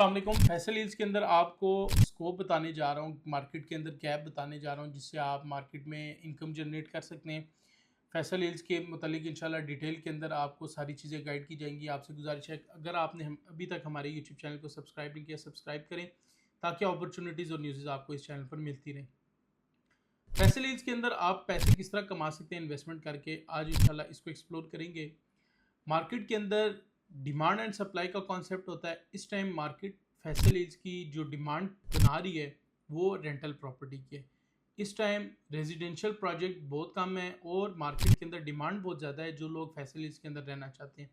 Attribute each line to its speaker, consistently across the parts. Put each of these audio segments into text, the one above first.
Speaker 1: अस्सलाम वालेकुम। फैसल हील्स के अंदर आपको स्कोप बताने जा रहा हूँ, मार्केट के अंदर गैप बताने जा रहा हूँ जिससे आप मार्केट में इनकम जनरेट कर सकते हैं। फैसल हील्स के मतलब इंशाल्लाह डिटेल के अंदर आपको सारी चीज़ें गाइड की जाएंगी। आपसे गुजारिश है अगर आपने अभी तक हमारे यूट्यूब चैनल को सब्सक्राइब नहीं किया, सब्सक्राइब करें ताकि अपॉर्चुनिटीज़ और न्यूज़ आपको इस चैनल पर मिलती रहें। फैसल हील्स के अंदर आप पैसे किस तरह कमा सकते हैं इन्वेस्टमेंट करके, आज इंशाल्लाह इसको एक्सप्लोर करेंगे। मार्केट के अंदर डिमांड एंड सप्लाई का कॉन्सेप्ट होता है। इस टाइम मार्केट फैसल हील्स की जो डिमांड बना रही है वो रेंटल प्रॉपर्टी की है। इस टाइम रेजिडेंशियल प्रोजेक्ट बहुत कम है और मार्केट के अंदर डिमांड बहुत ज़्यादा है। जो लोग फैसल हील्स के अंदर रहना चाहते हैं,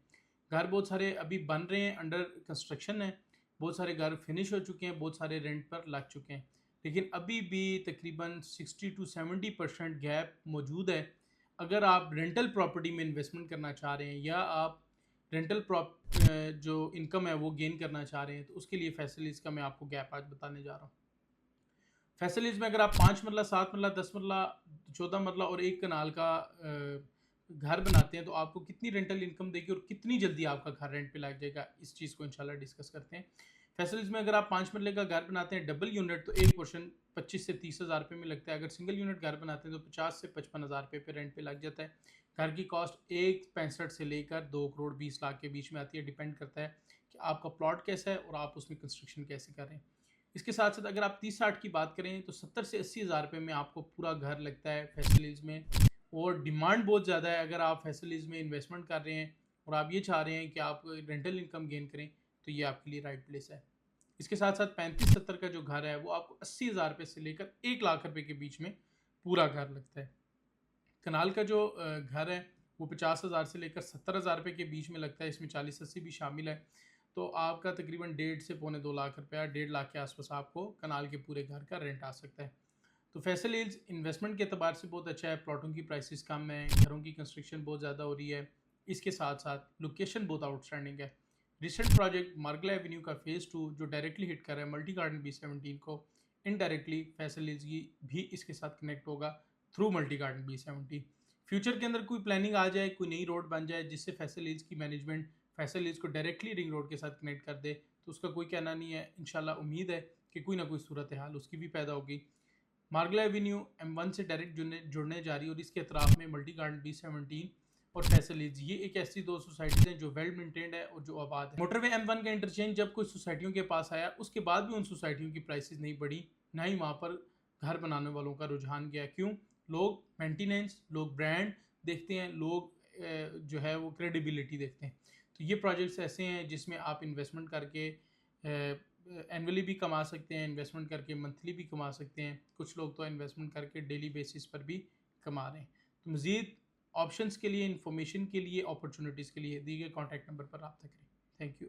Speaker 1: घर बहुत सारे अभी बन रहे हैं, अंडर कंस्ट्रक्शन है, बहुत सारे घर फिनिश हो चुके हैं, बहुत सारे रेंट पर लग चुके हैं, लेकिन अभी भी तकरीबन 60 to 70% गैप मौजूद है। अगर आप रेंटल प्रॉपर्टी में इन्वेस्टमेंट करना चाह रहे हैं या आप रेंटल जो इनकम है वो गेन करना चाह रहे हैं, तो उसके लिए फैसिलिटीज़ का मैं आपको गैप आज बताने जा रहा हूँ। फैसिलिटीज़ में अगर आप 5 मरला, 7 मरला, 10 मरला, 14 मरला और एक कनाल का घर बनाते हैं तो आपको कितनी रेंटल इनकम देगी और कितनी जल्दी आपका घर रेंट पे लग जाएगा, इस चीज़ को इंशाल्लाह डिस्कस करते हैं। फैसिलिटीज़ में अगर आप 5 मरले का घर बनाते हैं डबल यूनिट, तो एक पोर्शन 25 से 30 हज़ार रुपये में लगता है। अगर सिंगल यूनिट घर बनाते हैं तो 50 से 55 हज़ार रुपये पे रेंट पे लग जाता है। घर की कॉस्ट 1.65 से लेकर 2 करोड़ 20 लाख के बीच में आती है। डिपेंड करता है कि आपका प्लॉट कैसा है और आप उसमें कंस्ट्रक्शन कैसे कर रहे हैं। इसके साथ साथ अगर आप 30-60 की बात करें तो 70 से 80 हज़ार रुपये में आपको पूरा घर लगता है फैसिलिटीज़ में। और डिमांड बहुत ज़्यादा है। अगर आप फैसिलिटीज़ में इन्वेस्टमेंट कर रहे हैं और आप ये चाह रहे हैं कि आप रेंटल इनकम गेन करें, तो ये आपके लिए राइट प्लेस है। इसके साथ साथ 35-70 का जो घर है वो आपको 80 हज़ार रुपये से लेकर 1 लाख रुपये के बीच में पूरा घर लगता है। कनाल का जो घर है वो 50 हज़ार से लेकर 70 हज़ार रुपये के बीच में लगता है। इसमें 40-80 भी शामिल है। तो आपका तकरीबन 1.5 से 2.25 लाख रुपया, 1.5 लाख के आसपास आपको कनाल के पूरे घर का रेंट आ सकता है। तो फैसल हील्स इन्वेस्टमेंट के अतबार से बहुत अच्छा है। प्लॉटों की प्राइसेस कम है, घरों की कंस्ट्रक्शन बहुत ज़्यादा हो रही है। इसके साथ साथ लोकेशन बहुत आउटस्टैंडिंग है। रिसेंट प्रोजेक्ट मार्गला एवेन्यू का फेज़ 2 जो डायरेक्टली हिट कर रहा है मल्टी गार्डन B17 को, इनडायरेक्टली फैसल हील्स की भी इसके साथ कनेक्ट होगा through multi garden B17। Future के अंदर कोई प्लानिंग आ जाए, कोई नई रोड बन जाए जिससे फैसल हील्स की मैनेजमेंट फैसल हील्स को डायरेक्टली रिंग रोड के साथ कनेक्ट कर दे, तो उसका कोई कहना नहीं है। इंशाल्लाह उम्मीद है कि कोई ना कोई सूरत हाल उसकी भी पैदा होगी। मार्गला एवेन्यू M1 से डायरेक्ट जुड़ने जा रही है और इसके अतराफ में मल्टी गार्डन B17 और फैसल हील्स, ये एक ऐसी दो सोसाइटीज़ हैं जो वेल मेंटेन्ड है और जो आबाद है। मोटरवे M1 का इंटरचेंज जब कोई सोसाइटियों के पास आया, उसके बाद भी उन सोसाइटियों की प्राइसेस नहीं बढ़ी, ना ही वहाँ पर घर बनाने वालों का रुझान गया। क्यों? लोग मेंटेनेंस, लोग ब्रांड देखते हैं, लोग जो है वो क्रेडिबिलिटी देखते हैं। तो ये प्रोजेक्ट्स ऐसे हैं जिसमें आप इन्वेस्टमेंट करके एनुअली भी कमा सकते हैं, इन्वेस्टमेंट करके मंथली भी कमा सकते हैं। कुछ लोग तो इन्वेस्टमेंट करके डेली बेसिस पर भी कमा रहे हैं। तो मज़ीद ऑप्शंस के लिए, इंफॉर्मेशन के लिए, अपॉर्चुनिटीज़ के लिए दिए गए कॉन्टैक्ट नंबर पर रब्ता करें। Thank you.